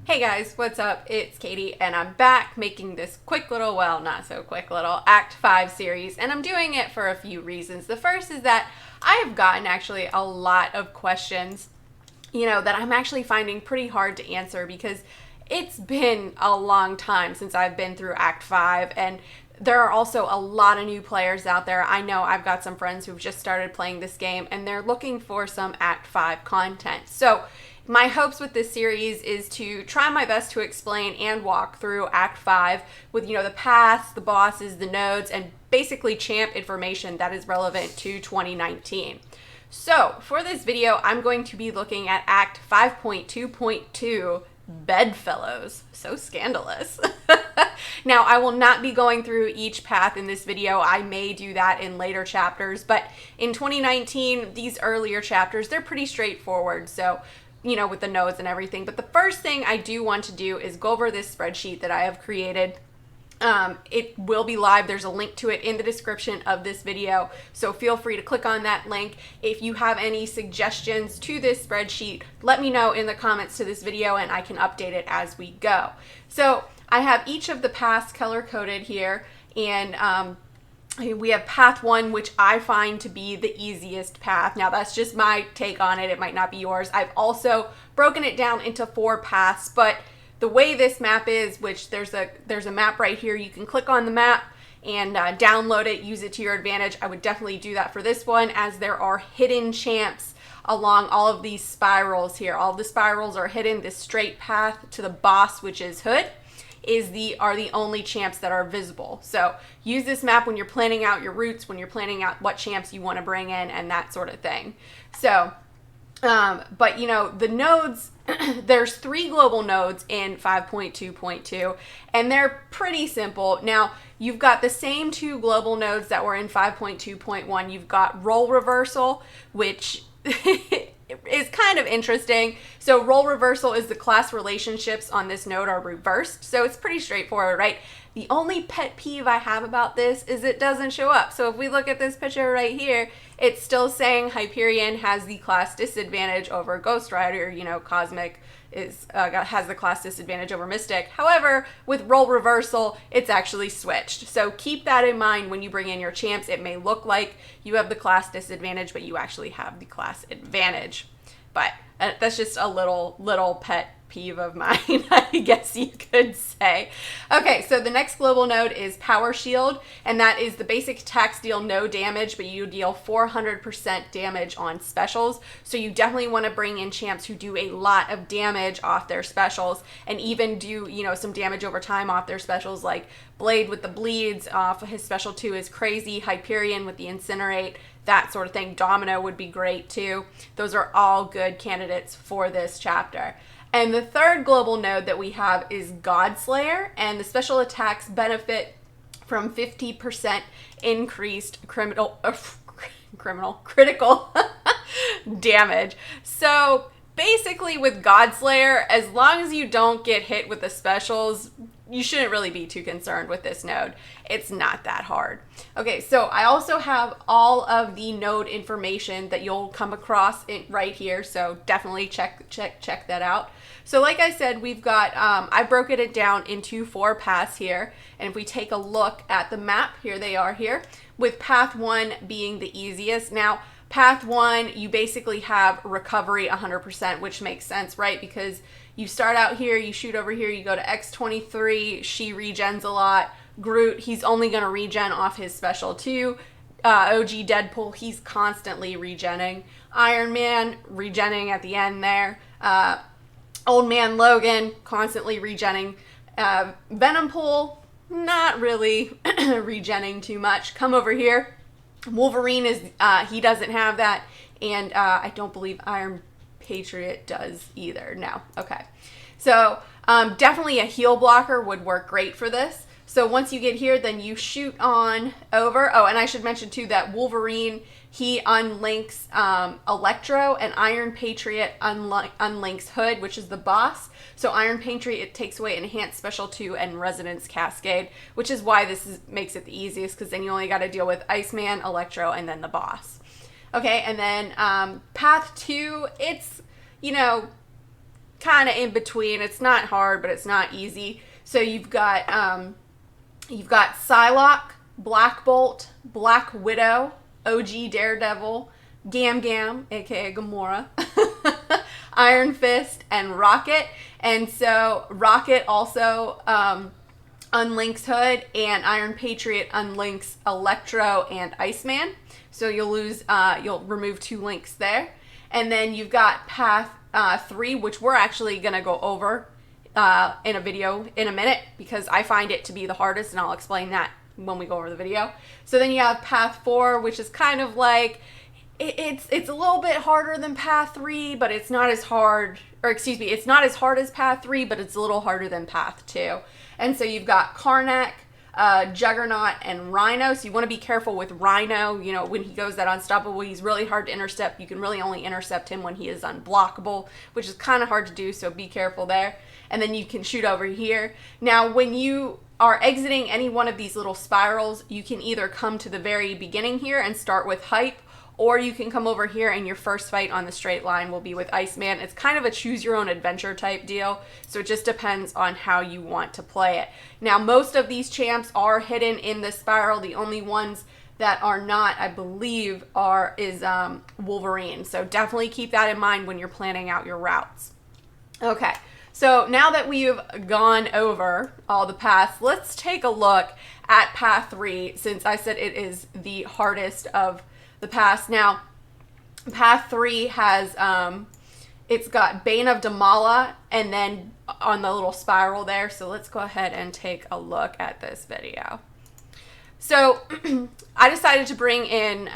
Hey guys, what's up? It's Katie, and I'm back making this quick little, well, not so quick little Act 5 series, and I'm doing it for a few reasons. The first is that I have gotten actually a lot of questions, that I'm actually finding pretty hard to answer because it's been a long time since I've been through Act 5, and there are also a lot of new players out there. I know I've got some friends who've just started playing this game, and they're looking for some Act 5 content. So my hopes with this series is to try my best to explain and walk through Act 5 with, the paths, the bosses, the nodes, and basically champ information that is relevant to 2019. So for this video, I'm going to be looking at Act 5.2.2, Bedfellows. So scandalous. Now, I will not be going through each path in this video. I may do that in later chapters, but in 2019, these earlier chapters, they're pretty straightforward. So with the nodes and everything. But the first thing I do want to do is go over this spreadsheet that I have created. It will be live. There's a link to it in the description of this video. So feel free to click on that link. If you have any suggestions to this spreadsheet, let me know in the comments to this video and I can update it as we go. So I have each of the paths color coded here, and we have path 1, which I find to be the easiest path. Now that's just my take on it. It might not be yours. I've also broken it down into 4 paths, but the way this map is, which there's a map right here, you can click on the map and download it, use it to your advantage. I would definitely do that for this one, as there are hidden champs along all of these spirals here. All of the spirals are hidden. This straight path to the boss, which is Hood, are the only champs that are visible. So use this map when you're planning out your routes, when you're planning out what champs you want to bring in and that sort of thing. So, but the nodes, there's 3 global nodes in 5.2.2, and they're pretty simple. Now, you've got the same 2 global nodes that were in 5.2.1. You've got role reversal, which is kind of interesting. So role reversal is the class relationships on this node are reversed. So it's pretty straightforward, right? The only pet peeve I have about this is it doesn't show up. So if we look at this picture right here, it's still saying Hyperion has the class disadvantage over Ghost Rider. Cosmic has the class disadvantage over Mystic. However, with role reversal, it's actually switched. So keep that in mind when you bring in your champs. It may look like you have the class disadvantage, but you actually have the class advantage. But that's just a little pet peeve of mine, I guess you could say. Okay, so the next global node is Power Shield, and that is the basic attacks deal no damage, but you deal 400% damage on specials. So you definitely want to bring in champs who do a lot of damage off their specials, and even do, some damage over time off their specials, like Blade with the bleeds off his special 2 is crazy, Hyperion with the incinerate, that sort of thing. Domino would be great too. Those are all good candidates for this chapter. And the third global node that we have is Godslayer, and the special attacks benefit from 50% increased critical damage. So basically with Godslayer, as long as you don't get hit with the specials, you shouldn't really be too concerned with this node. It's not that hard. Okay, so I also have all of the node information that you'll come across right here, so definitely check that out. So like I said, we've got, I broke it down into 4 paths here, and if we take a look at the map, here they are here, with path 1 being the easiest. Now, path 1, you basically have recovery 100%, which makes sense, right? Because you start out here, you shoot over here, you go to X23, she regens a lot. Groot, he's only going to regen off his special 2. OG Deadpool, he's constantly regenning. Iron Man, regenning at the end there. Old Man Logan, constantly regenning. Venom Pool, not really regenning too much. Come over here. Wolverine is, he doesn't have that. And I don't believe Iron Patriot does either. No. Okay. So definitely a heal blocker would work great for this. So once you get here, then you shoot on over. Oh, and I should mention too that Wolverine, he unlinks Electro, and Iron Patriot unlinks Hood, which is the boss. So Iron Patriot takes away Enhanced Special 2 and Resonance Cascade, which is why this makes it the easiest, because then you only got to deal with Iceman, Electro, and then the boss. Okay, and then path 2, it's, kind of in between. It's not hard, but it's not easy. So you've got Psylocke, Black Bolt, Black Widow, OG Daredevil, Gam Gam, aka Gamora, Iron Fist, and Rocket. And so Rocket also unlinks Hood, and Iron Patriot unlinks Electro and Iceman. So you'll remove 2 links there. And then you've got Path 3, which we're actually going to go over in a video in a minute, because I find it to be the hardest, and I'll explain that when we go over the video. So then you have Path 4, which is kind of like, it's a little bit harder than Path 3, but it's not as hard, or excuse me, it's not as hard as Path 3, but it's a little harder than Path 2. And so you've got Karnak, Juggernaut, and Rhino. So you want to be careful with Rhino. You know, when he goes that unstoppable, he's really hard to intercept. You can really only intercept him when he is unblockable, which is kind of hard to do, so be careful there. And then you can shoot over here. Now, when you are exiting any one of these little spirals, you can either come to the very beginning here and start with Hype, or you can come over here and your first fight on the straight line will be with Iceman. It's kind of a choose your own adventure type deal, so it just depends on how you want to play it. Now, most of these champs are hidden in the spiral. The only ones that are not, I believe, is Wolverine. So definitely keep that in mind when you're planning out your routes. Okay, so now that we've gone over all the paths, let's take a look at Path 3, since I said it is the hardest of the paths. Now, Path 3 has, it's got Bane of Damala, and then on the little spiral there. So let's go ahead and take a look at this video. So I decided to bring in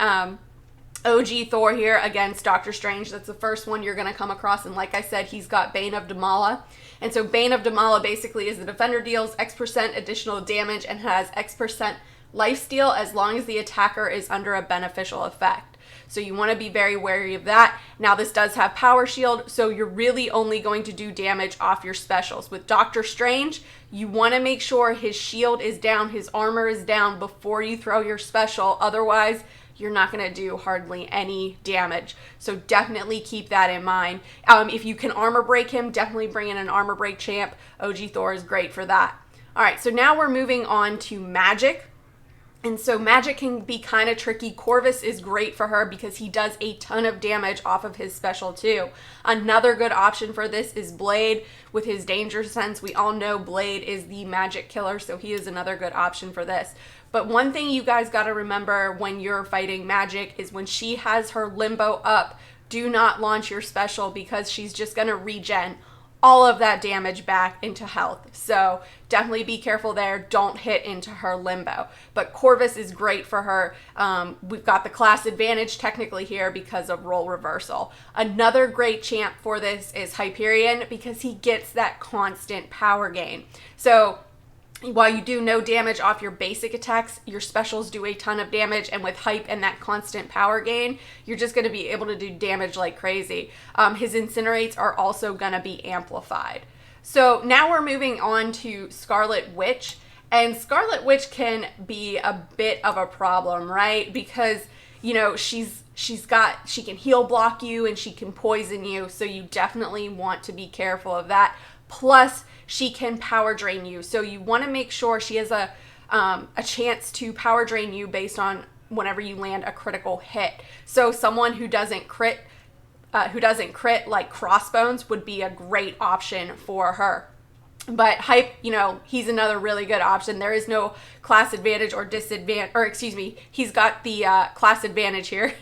OG Thor here against Doctor Strange. That's the first one you're going to come across. And like I said, he's got Bane of Damala. And so Bane of Damala basically is the defender deals X% additional damage and has X% lifesteal as long as the attacker is under a beneficial effect. So you want to be very wary of that. Now, this does have power shield, so you're really only going to do damage off your specials. With Doctor Strange, you want to make sure his shield is down, his armor is down before you throw your special. Otherwise, you're not going to do hardly any damage. So definitely keep that in mind. If you can armor break him, definitely bring in an armor break champ. OG Thor is great for that. All right, so now we're moving on to magic. And so magic can be kind of tricky. Corvus is great for her because he does a ton of damage off of his special too. Another good option for this is Blade with his danger sense. We all know Blade is the magic killer, so he is another good option for this. But one thing you guys got to remember when you're fighting magic is when she has her limbo up, do not launch your special because she's just going to regen all of that damage back into health. So definitely be careful there. Don't hit into her limbo. But Corvus is great for her. We've got the class advantage technically here because of role reversal. Another great champ for this is Hyperion because he gets that constant power gain. So while you do no damage off your basic attacks, your specials do a ton of damage, and with Hype and that constant power gain, you're just going to be able to do damage like crazy. His incinerates are also going to be amplified. So now we're moving on to Scarlet Witch, and Scarlet Witch can be a bit of a problem, right? Because, you know, she can heal block you and she can poison you, so you definitely want to be careful of that. Plus, she can power drain you. So you want to make sure she has a chance to power drain you based on whenever you land a critical hit. So someone who doesn't crit like Crossbones would be a great option for her. But Hype, you know, he's another really good option. There is no class advantage or disadvantage, or excuse me, he's got the class advantage here.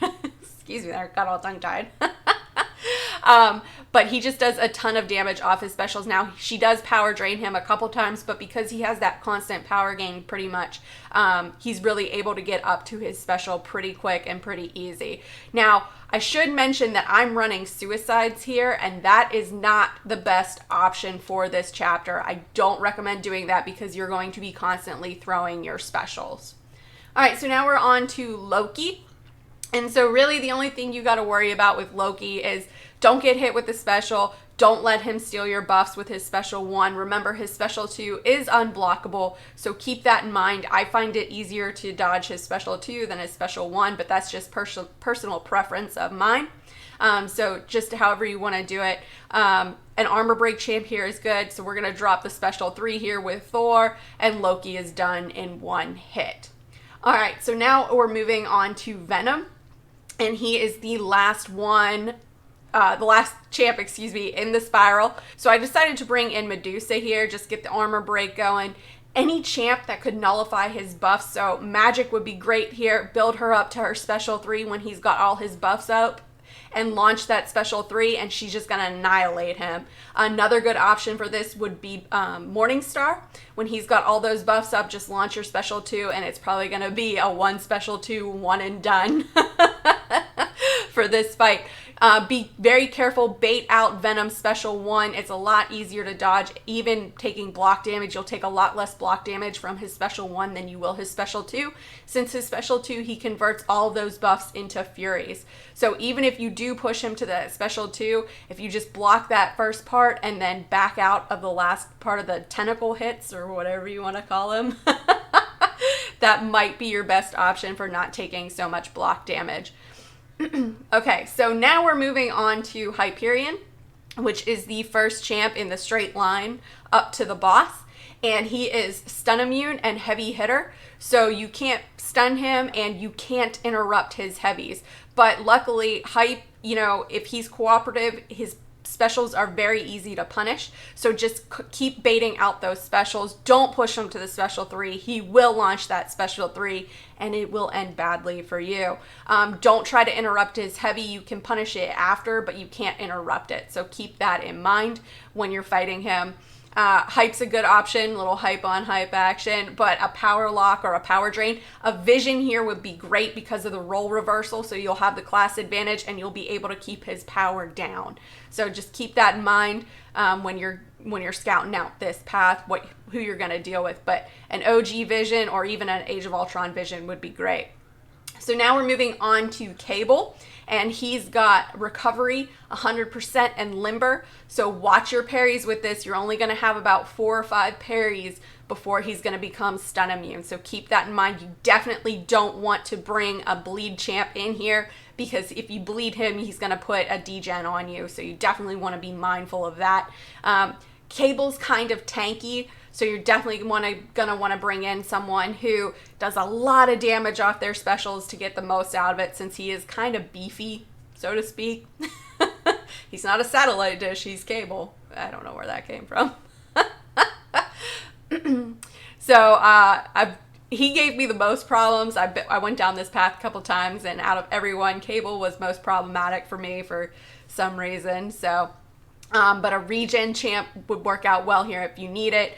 Excuse me, I got all tongue-tied. But he just does a ton of damage off his specials. Now, she does power drain him a couple times, but because he has that constant power gain pretty much, he's really able to get up to his special pretty quick and pretty easy. Now, I should mention that I'm running suicides here, and that is not the best option for this chapter. I don't recommend doing that because you're going to be constantly throwing your specials. All right, so now we're on to Loki. And so really the only thing you got to worry about with Loki is don't get hit with the special. Don't let him steal your buffs with his special 1. Remember, his special 2 is unblockable, so keep that in mind. I find it easier to dodge his special 2 than his special 1, but that's just personal preference of mine. So just however you want to do it. An armor break champ here is good. So we're going to drop the special 3 here with Thor, and Loki is done in 1 hit. All right, so now we're moving on to Venom, and he is the last one, the last champ, in the spiral. So I decided to bring in Medusa here, just get the armor break going. Any champ that could nullify his buffs, so Magic would be great here. Build her up to her special 3 when he's got all his buffs up, and launch that special 3, and she's just gonna annihilate him. Another good option for this would be Morningstar. When he's got all those buffs up, just launch your special 2, and it's probably gonna be a 1 special 2, 1 and done for this fight. Be very careful, bait out Venom special 1. It's a lot easier to dodge. Even taking block damage, you'll take a lot less block damage from his special 1 than you will his special 2. Since his special 2, he converts all of those buffs into Furies. So even if you do push him to the special 2, if you just block that first part and then back out of the last part of the tentacle hits, or whatever you want to call them, that might be your best option for not taking so much block damage. Okay, so now we're moving on to Hyperion, which is the first champ in the straight line up to the boss. And he is stun immune and heavy hitter. So you can't stun him and you can't interrupt his heavies. But luckily, Hype, if he's cooperative, his specials are very easy to punish. So just keep baiting out those specials. Don't push him to the special 3. He will launch that special 3 and it will end badly for you. Don't try to interrupt his heavy. You can punish it after, but you can't interrupt it. So keep that in mind when you're fighting him. Hype's a good option, little hype on hype action, but a power lock or a power drain. A vision here would be great because of the role reversal, so you'll have the class advantage and you'll be able to keep his power down. So just keep that in mind when you're scouting out this path, who you're going to deal with. But an OG vision or even an Age of Ultron vision would be great. So now we're moving on to Cable, and he's got recovery 100% and limber. So watch your parries with this. You're only going to have about 4 or 5 parries before he's going to become stun immune. So keep that in mind. You definitely don't want to bring a bleed champ in here, because if you bleed him, he's going to put a degen on you. So you definitely want to be mindful of that. Cable's kind of tanky, so you're definitely gonna want to bring in someone who does a lot of damage off their specials to get the most out of it, since he is kind of beefy, so to speak. He's not a satellite dish, he's Cable. I don't know where that came from. So he gave me the most problems. I went down this path a couple times, and out of everyone, Cable was most problematic for me for some reason. So but a regen champ would work out well here if you need it.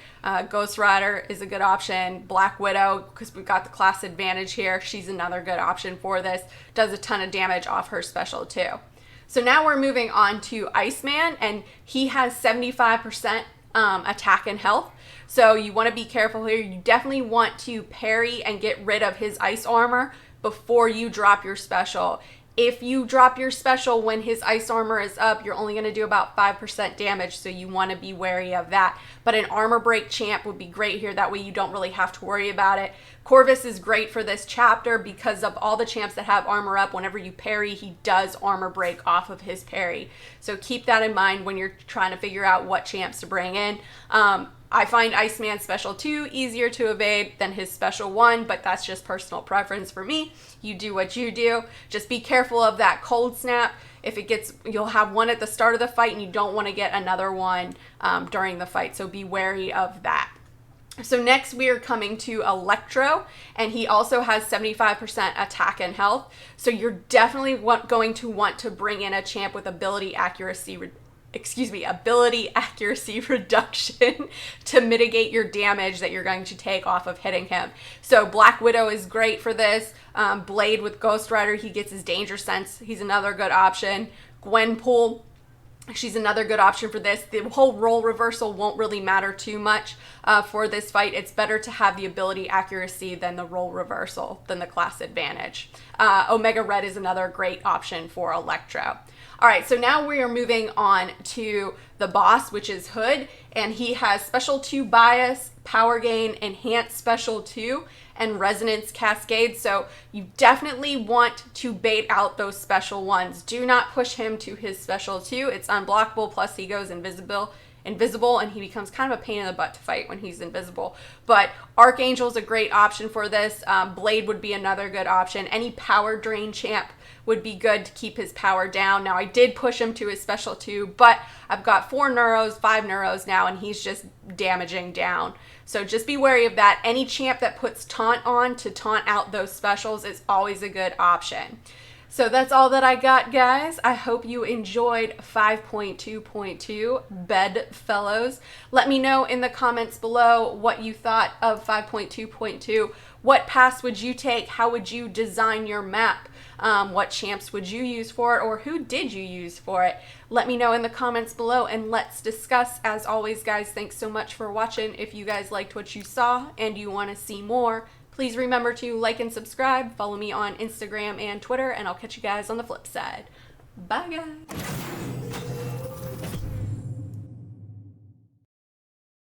Ghost Rider is a good option. Black Widow, because we've got the class advantage here. She's another good option for this. Does a ton of damage off her special too. So now we're moving on to Iceman, and he has 75% attack and health. So you want to be careful here. You definitely want to parry and get rid of his ice armor before you drop your special. If you drop your special when his ice armor is up, you're only going to do about 5% damage, so you want to be wary of that. But an armor break champ would be great here. That way you don't really have to worry about it. Corvus is great for this chapter because of all the champs that have armor up. Whenever you parry, he does armor break off of his parry. So keep that in mind when you're trying to figure out what champs to bring in. I find Iceman special 2 easier to evade than his special 1, but that's just personal preference for me. You do what you do. Just be careful of that cold snap. If it gets, you'll have one at the start of the fight, and you don't want to get another one during the fight, so be wary of that. So next we are coming to Electro, and he also has 75% attack and health. So you're definitely going to want to bring in a champ with ability accuracy reduction to mitigate your damage that you're going to take off of hitting him. So Black Widow is great for this. Blade with Ghost Rider, he gets his danger sense. He's another good option. Gwenpool, she's another good option for this. The whole role reversal won't really matter too much for this fight. It's better to have the ability accuracy than the role reversal, than the class advantage. Omega Red is another great option for Electro. All right, so now we are moving on to the boss, which is Hood, and he has Special 2 Bias, Power Gain, Enhanced Special 2, and Resonance Cascade. So you definitely want to bait out those special ones. Do not push him to his Special 2. It's unblockable, plus he goes invisible, and he becomes kind of a pain in the butt to fight when he's invisible. But Archangel's a great option for this. Blade would be another good option. Any power drain champ would be good to keep his power down. Now, I did push him to his Special 2, but I've got 4 neuros, 5 neuros now, and he's just damaging down. So just be wary of that. Any champ that puts taunt on to taunt out those specials is always a good option. So that's all that I got, guys. I hope you enjoyed 5.2.2 Bedfellows. Let me know in the comments below what you thought of 5.2.2. What pass would you take? How would you design your map? What champs would you use for it, or who did you use for it? Let me know in the comments below, and let's discuss. As always, guys, thanks so much for watching. If you guys liked what you saw and you want to see more, please remember to like and subscribe. Follow me on Instagram and Twitter, and I'll catch you guys on the flip side. Bye, guys.